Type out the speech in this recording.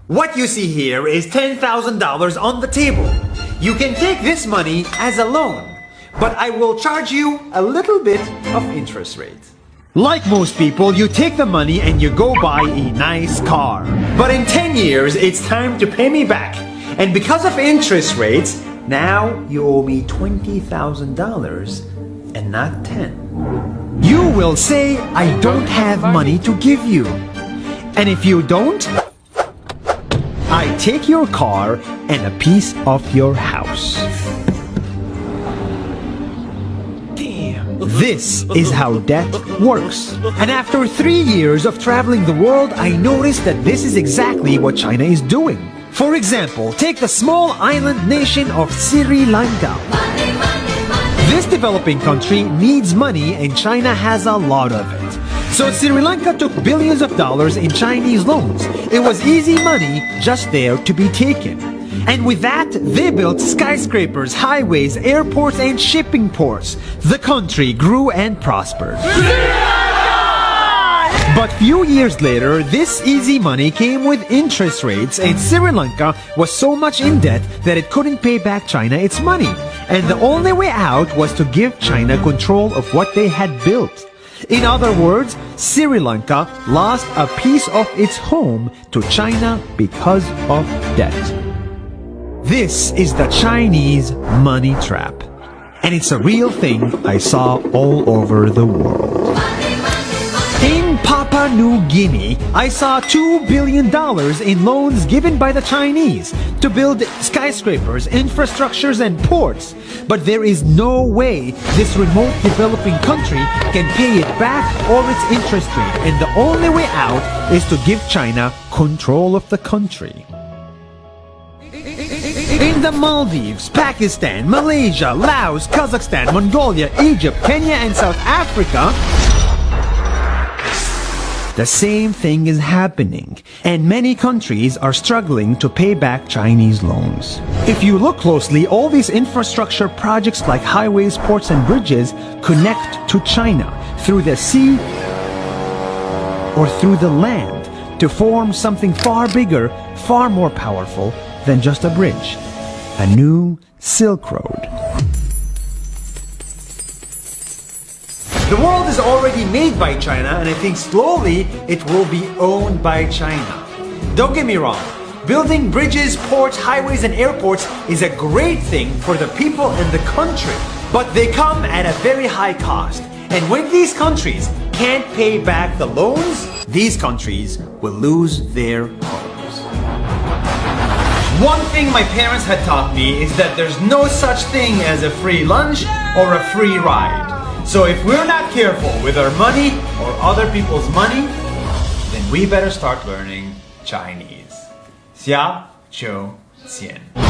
What you see here is $10,000 on the table. You can take this money as a loan, but I will charge you a little bit of interest rate. Like most people, you take the money and you go buy a nice car. But in 10 years, it's time to pay me back. And because of interest rates, now you owe me $20,000 and not 10. You will say, I don't have money to give you. And if you don't, I take your car and a piece of your house. Damn. This is how debt works. And after 3 years of traveling the world, I noticed that this is exactly what China is doing. For example, take the small island nation of Sri Lanka. This developing country needs money and China has a lot of it. So Sri Lanka took billions of dollars in Chinese loans. It was easy money just there to be taken. And with that, they built skyscrapers, highways, airports, and shipping ports. The country grew and prospered. But few years later, this easy money came with interest rates, and Sri Lanka was so much in debt that it couldn't pay back China its money. And the only way out was to give China control of what they had built. In other words, Sri Lanka lost a piece of its home to China because of debt. This is the Chinese money trap. And it's a real thing I saw all over the world. In Papua New Guinea, I saw $2 billion in loans given by the Chinese to build skyscrapers, infrastructures, and ports. But there is no way this remote developing country can pay it back or its interest rate, and the only way out is to give China control of the country. In the Maldives, Pakistan, Malaysia, Laos, Kazakhstan, Mongolia, Egypt, Kenya, and South Africa, the same thing is happening, and many countries are struggling to pay back Chinese loans. If you look closely, all these infrastructure projects like highways, ports, and bridges connect to China through the sea or through the land to form something far bigger, far more powerful than just a bridge, a new Silk Road. The world is already made by China, and I think slowly it will be owned by China. Don't get me wrong, building bridges, ports, highways, and airports is a great thing for the people and the country, but they come at a very high cost. And when these countries can't pay back the loans, these countries will lose their homes. One thing my parents had taught me is that there's no such thing as a free lunch or a free ride. So if we're not careful with our money or other people's money, then we better start learning Chinese. 下周见。